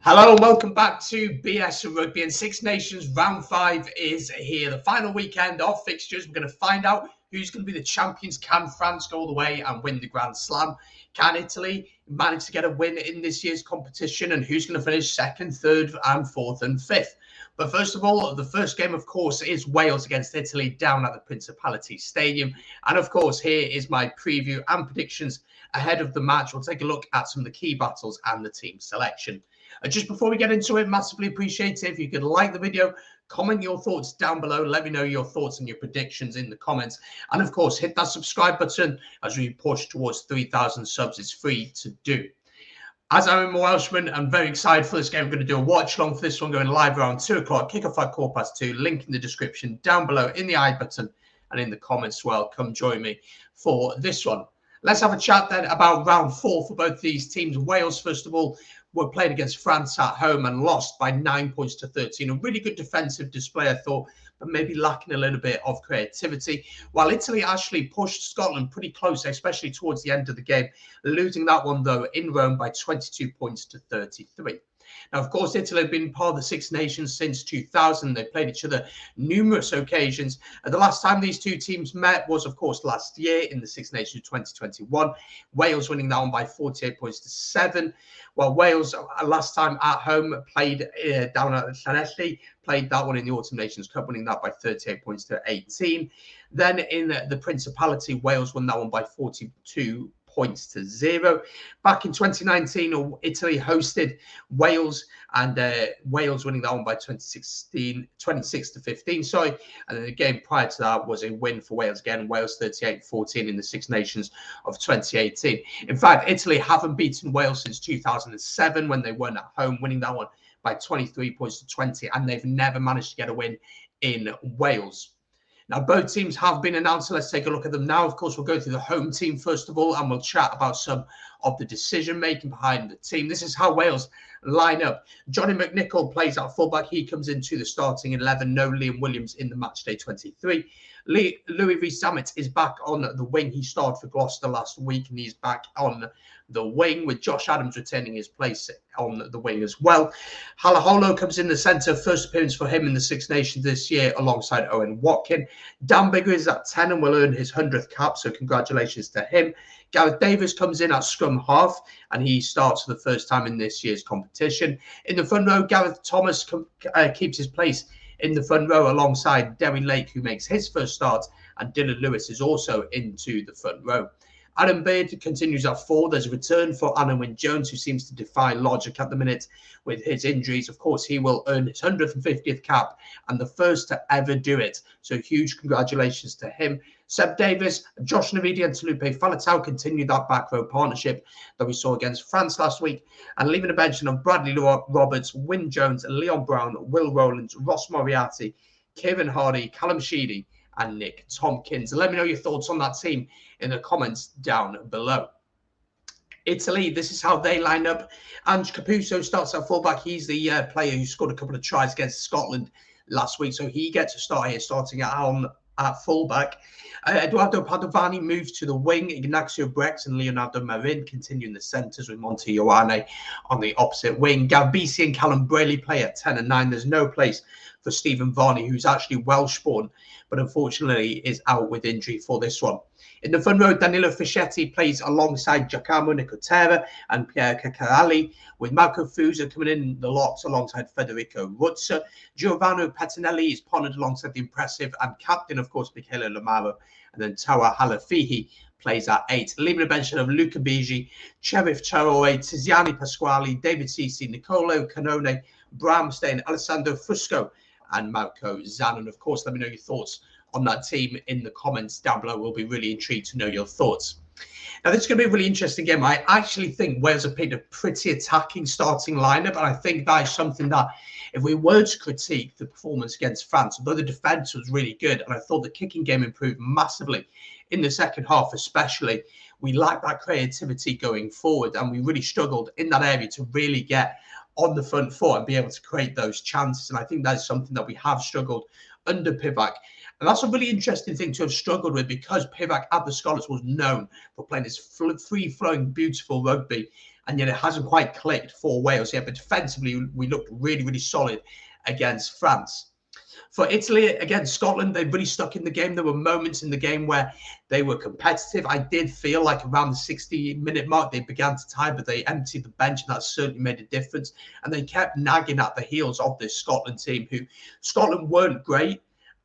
Hello and welcome back to BS Rugby and Six Nations Round 5 is here. The final weekend of fixtures. We're going to find out who's going to be the champions. Can France go all the way and win the Grand Slam? Can Italy manage to get a win in this year's competition? And who's going to finish second, third and fourth and fifth? But first of all, the first game, of course, is Wales against Italy down at the Principality Stadium. And of course, here is my preview and predictions ahead of the match. We'll take a look at some of the key battles and the team selection. Just before we get into it, massively appreciate it if you could like the video, comment your thoughts down below, let me know your thoughts and your predictions in the comments, and of course hit that subscribe button as we push towards 3,000 subs. It's free to do. As I'm a Welshman, I'm very excited for this game. We're going to do a watch along for this one, going live around 2 o'clock, kick-off at 2:15, link in the description down below in the I button and in the comments as well. Come join me for this one. Let's have a chat then about round 4 for both these teams. Wales, first of all, were playing against France at home and lost by 9 points to 13. A really good defensive display, I thought, but maybe lacking a little bit of creativity. While Italy actually pushed Scotland pretty close, especially towards the end of the game, losing that one, though, in Rome by 22 points to 33. Now, of course, Italy have been part of the Six Nations since 2000. They played each other numerous occasions. The last time these two teams met was, of course, last year in the Six Nations 2021. Wales winning that one by 48 points to 7. While Wales, last time at home, played down at Llanelli, played that one in the Autumn Nations Cup, winning that by 38 points to 18. Then in the Principality, Wales won that one by 42 points to 0. Back in 2019, Italy hosted Wales, and Wales winning that one by 26 to 15. Sorry, and then the game prior to that was a win for Wales again. Wales 38-14 in the Six Nations of 2018. In fact, Italy haven't beaten Wales since 2007 when they won at home, winning that one by 23 points to 20, and they've never managed to get a win in Wales. Now, both teams have been announced, so let's take a look at them now. Of course, we'll go through the home team first of all, and we'll chat about some of the decision-making behind the team. This is how Wales line up. Johnny McNichol plays at fullback. He comes into the starting 11. No Liam Williams in the matchday 23. Louis Rees-Zammit is back on the wing. He started for Gloucester last week, and he's back on the wing, with Josh Adams retaining his place on the wing as well. Halaholo comes in the centre. First appearance for him in the Six Nations this year alongside Owen Watkin. Dan Biggar is at 10 and will earn his 100th cap, so congratulations to him. Gareth Davies comes in at scrum half, and he starts for the first time in this year's competition. In the front row, Gareth Thomas keeps his place in the front row alongside Derry Lake, who makes his first start, and Dylan Lewis is also into the front row. Adam Baird continues at 4. There's a return for Anna Wynne-Jones, who seems to defy logic at the minute with his injuries. Of course, he will earn his 150th cap and the first to ever do it. So huge congratulations to him. Seb Davis, Josh Navidi and Talupe Faletau continue that back row partnership that we saw against France last week. And leaving a bench of Bradley Roberts, Wyn Jones, Leon Brown, Will Rowlands, Ross Moriarty, Kieran Hardy, Callum Sheedy, and Nick Tompkins. Let me know your thoughts on that team in the comments down below. Italy, this is how they line up. Ange Caputo starts at fullback. He's the player who scored a couple of tries against Scotland last week, so he gets a start here, starting at fullback. Eduardo Padovani moves to the wing. Ignacio Brex and Leonardo Marin continue in the centres, with Monte Ioane on the opposite wing. Galbisi and Callum Braley play at 10 and 9. There's no place for Stephen Varney, who's actually Welsh-born, but unfortunately is out with injury for this one. In the front row, Danilo Fischetti plays alongside Giacomo Nicotera and Pierre Caccarelli, with Marco Fusa coming in the locks alongside Federico Ruzza. Giovanni Pettinelli is partnered alongside the impressive and captain, of course, Michele Lamaro. And then Tawa Halafihi plays at 8. Leaving a bench of Luca Bigi, Cherif Traore, Tiziani Pasquale, David Sisi, Nicolo Canone, Bram Stein, Alessandro Fusco, and Marco Zanon. Of course, let me know your thoughts on that team in the comments down below. We'll be really intrigued to know your thoughts. Now, this is going to be a really interesting game. I actually think Wales have picked a pretty attacking starting lineup, and I think that is something that, if we were to critique the performance against France, although the defence was really good, and I thought the kicking game improved massively in the second half especially, we lacked that creativity going forward, and we really struggled in that area to really get on the front foot and be able to create those chances. And I think that's something that we have struggled under Pivac. And that's a really interesting thing to have struggled with, because Pivac at the Scarlets was known for playing this free-flowing, beautiful rugby. and yet it hasn't quite clicked for Wales yet. But defensively, we looked really, really solid against France. For Italy, again, Scotland, they really stuck in the game. There were moments in the game where they were competitive. I did feel like around the 60-minute mark, they began to tie, but they emptied the bench, and that certainly made a difference. And they kept nagging at the heels of this Scotland team, who Scotland weren't great.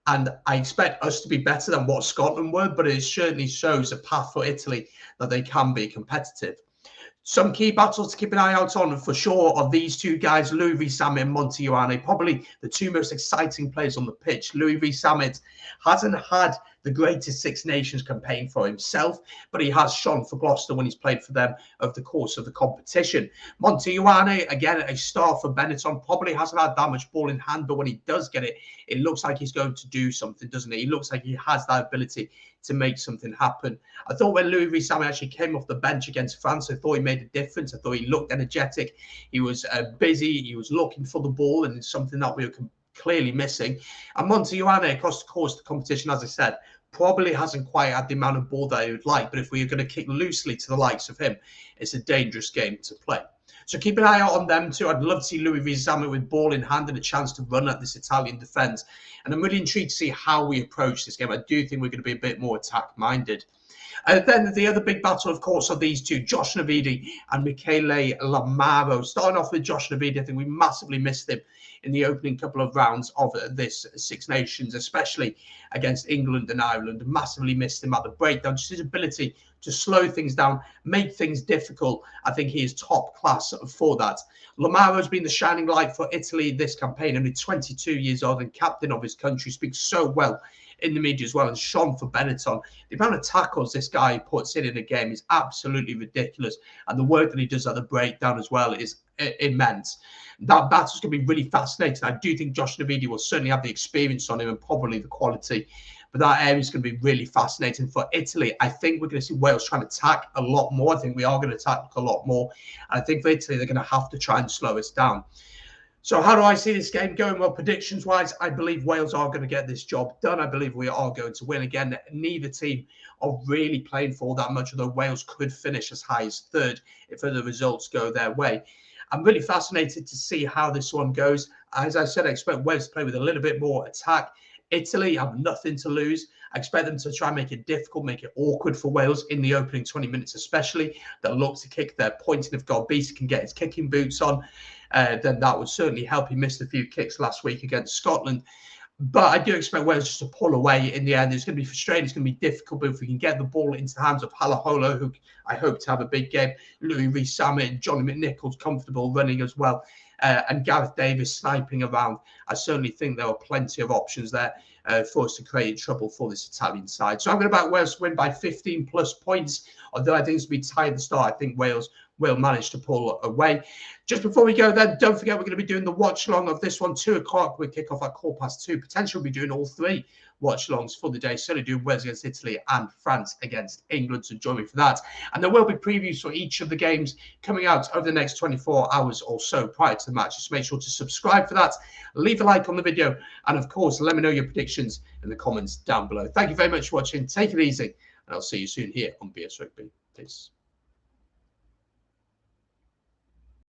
And I expect us to be better than what Scotland were, but it certainly shows a path for Italy that they can be competitive. Some key battles to keep an eye out on for sure are these two guys, Louis Rees-Zammit and Monty Ioane, probably the two most exciting players on the pitch. Louis Rees-Zammit hasn't had the greatest Six Nations campaign for himself, but he has shone for Gloucester when he's played for them over the course of the competition. Monty Ioane, again, a star for Benetton, probably hasn't had that much ball in hand, but when he does get it, it looks like he's going to do something, doesn't it? He looks like he has that ability to make something happen. I thought when Louis Rees-Zammit actually came off the bench against France, I thought he made a difference. I thought he looked energetic. He was busy. He was looking for the ball, and it's something that we were clearly missing. And Monty Ioane, across the course of the competition, as I said, probably hasn't quite had the amount of ball that he would like. But if we are going to kick loosely to the likes of him, it's a dangerous game to play. So keep an eye out on them too. I'd love to see Louis Rees-Zammit with ball in hand and a chance to run at this Italian defence. And I'm really intrigued to see how we approach this game. I do think we're going to be a bit more attack-minded. Then the other big battle, of course, are these two, Josh Navidi and Michele Lamaro. Starting off with Josh Navidi, I think we massively missed him in the opening couple of rounds of this Six Nations, especially against England and Ireland. Massively missed him at the breakdown. Just his ability to slow things down, make things difficult. I think he is top class for that. Lamaro has been the shining light for Italy this campaign, only 22 years old and captain of his country, speaks so well in the media as well, and shone for Benetton. The amount of tackles this guy puts in a game is absolutely ridiculous, and the work that he does at the breakdown as well is immense. That battle's going to be really fascinating. I do think Josh Navidi will certainly have the experience on him and probably the quality, but that area is going to be really fascinating. For Italy, I think we're going to see Wales trying to attack a lot more. I think we are going to attack a lot more, and I think for Italy, they're going to have to try and slow us down. So how do I see this game going? Well, predictions-wise, I believe Wales are going to get this job done. I believe we are going to win. Again, neither team are really playing for that much, although Wales could finish as high as third if the results go their way. I'm really fascinated to see how this one goes. As I said, I expect Wales to play with a little bit more attack. Italy have nothing to lose. I expect them to try and make it difficult, make it awkward for Wales in the opening 20 minutes especially. They'll look to kick their points, and if Garbisi can get his kicking boots on, then that would certainly help. He missed a few kicks last week against Scotland. But I do expect Wales just to pull away in the end. It's going to be frustrating. It's going to be difficult. But if we can get the ball into the hands of Halaholo, who I hope to have a big game, Louis Rees-Zammit and Johnny McNichols comfortable running as well, and Gareth Davies sniping around, I certainly think there are plenty of options there for us to create trouble for this Italian side. So I'm going to back Wales to win by 15 plus points. Although I think it's going to be tight at the start, I think Wales will manage to pull away. Just before we go then, don't forget we're going to be doing the watch-along of this one, 2 o'clock. We kick off at 2:15. Potentially we'll be doing all 3 watch-alongs for the day. Certainly doing Wales against Italy and France against England, so join me for that. And there will be previews for each of the games coming out over the next 24 hours or so prior to the match. Just make sure to subscribe for that, leave a like on the video, and of course, let me know your predictions in the comments down below. Thank you very much for watching. Take it easy, and I'll see you soon here on BS Rugby. Peace.